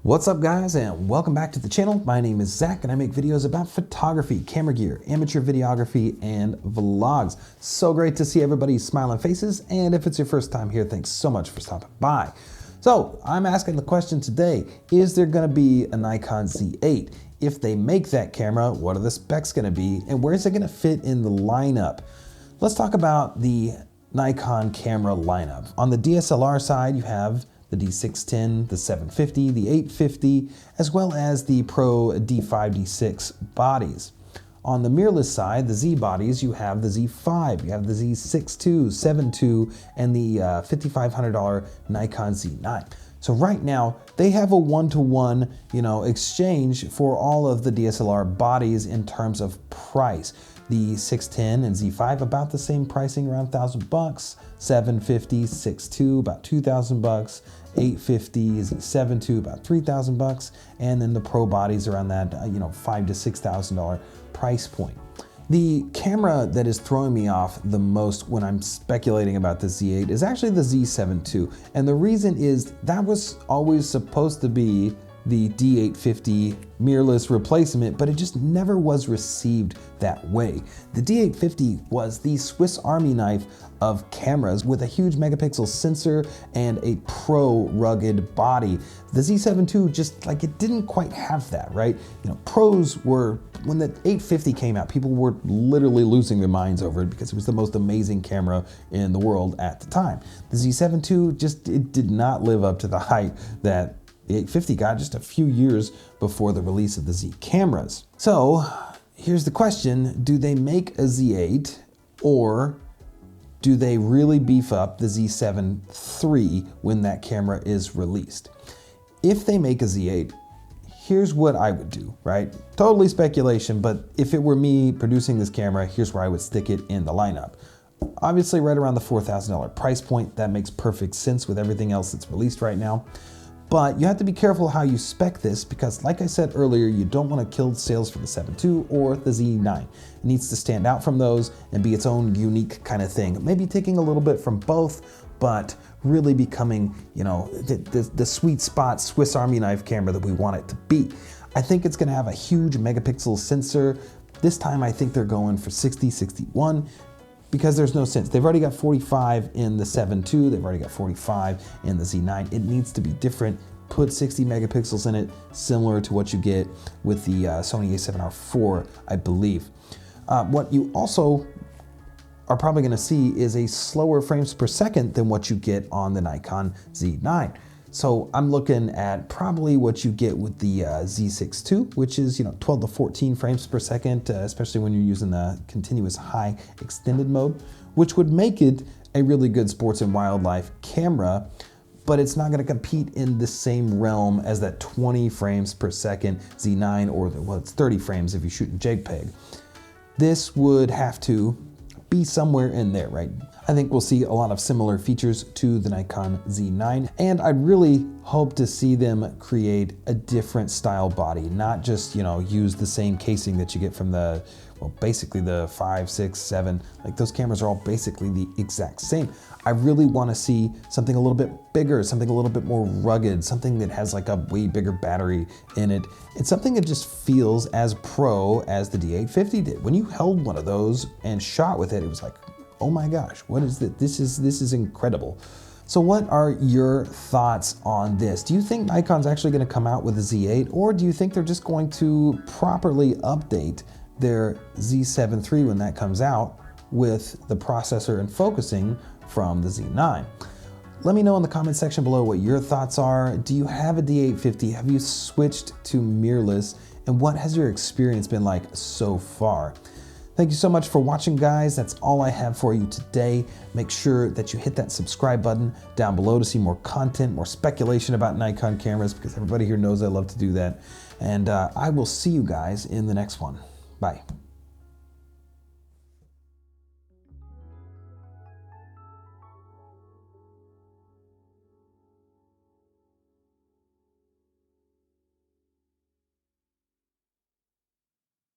What's up guys, and welcome back to the channel. My name is Zach and I make videos about photography, camera gear, amateur videography, and vlogs. So great to see everybody's smiling faces, and if it's your first time here, thanks so much for stopping by. So I'm asking the question today, is there gonna be a Nikon Z8? If they make that camera, what are the specs gonna be, and where is it gonna fit in the lineup? Let's talk about the Nikon camera lineup. On the DSLR side, you have the D610, the 750, the 850, as well as the Pro D5, D6 bodies. On the mirrorless side, the Z bodies, you have the Z5, you have the Z6 II, 7 II, and the $5,500 Nikon Z9. So right now, they have a one-to-one, exchange for all of the DSLR bodies in terms of price. The 610 and Z5 about the same pricing, around $1,000. 750, 6 II about $2,000. 850 Z7 II about $3,000, and then the Pro bodies around that $5,000 to $6,000 price point. The camera that is throwing me off the most when I'm speculating about the Z8 is actually the Z7 II, and the reason is that was always supposed to be the D850 mirrorless replacement, but it just never was received that way. The D850 was the Swiss Army knife of cameras with a huge megapixel sensor and a pro rugged body. The Z7 II just it didn't quite have that, right? Pros were, when the 850 came out, people were literally losing their minds over it because it was the most amazing camera in the world at the time. The Z7 II it did not live up to the hype that the 850 got just a few years before the release of the Z cameras. So here's the question, do they make a Z8 or do they really beef up the Z7 III when that camera is released? If they make a Z8, here's what I would do, right? Totally speculation, but if it were me producing this camera, here's where I would stick it in the lineup. Obviously right around the $4,000 price point, that makes perfect sense with everything else that's released right now. But you have to be careful how you spec this because, like I said earlier, you don't want to kill sales for the 7 II or the Z9. It needs to stand out from those and be its own unique kind of thing. Maybe taking a little bit from both, but really becoming, the sweet spot Swiss Army knife camera that we want it to be. I think it's going to have a huge megapixel sensor. This time I think they're going for 60, 61. Because there's no sense. They've already got 45 in the 7 II, they've already got 45 in the Z9. It needs to be different. Put 60 megapixels in it, similar to what you get with the Sony a7R IV, I believe. What you also are probably gonna see is a slower frames per second than what you get on the Nikon Z9. So I'm looking at probably what you get with the Z6 II, which is 12 to 14 frames per second, especially when you're using the continuous high extended mode, which would make it a really good sports and wildlife camera, but it's not gonna compete in the same realm as that 20 frames per second Z9, or it's 30 frames if you shoot in JPEG. This would have to be somewhere in there, right? I think we'll see a lot of similar features to the Nikon Z9, and I'd really hope to see them create a different style body, not just, use the same casing that you get from the, basically the 5, 6, 7, those cameras are all basically the exact same. I really want to see something a little bit bigger, something a little bit more rugged, something that has a way bigger battery in it. It's something that just feels as pro as the D850 did. When you held one of those and shot with it, it was like, oh my gosh, what is this? This is incredible. So what are your thoughts on this? Do you think Nikon's actually going to come out with a Z8, or do you think they're just going to properly update their Z7 III when that comes out with the processor and focusing from the Z9? Let me know in the comment section below what your thoughts are. Do you have a D850? Have you switched to mirrorless? And what has your experience been like so far? Thank you so much for watching, guys. That's all I have for you today. Make sure that you hit that subscribe button down below to see more content, more speculation about Nikon cameras, because everybody here knows I love to do that. And I will see you guys in the next one. Bye.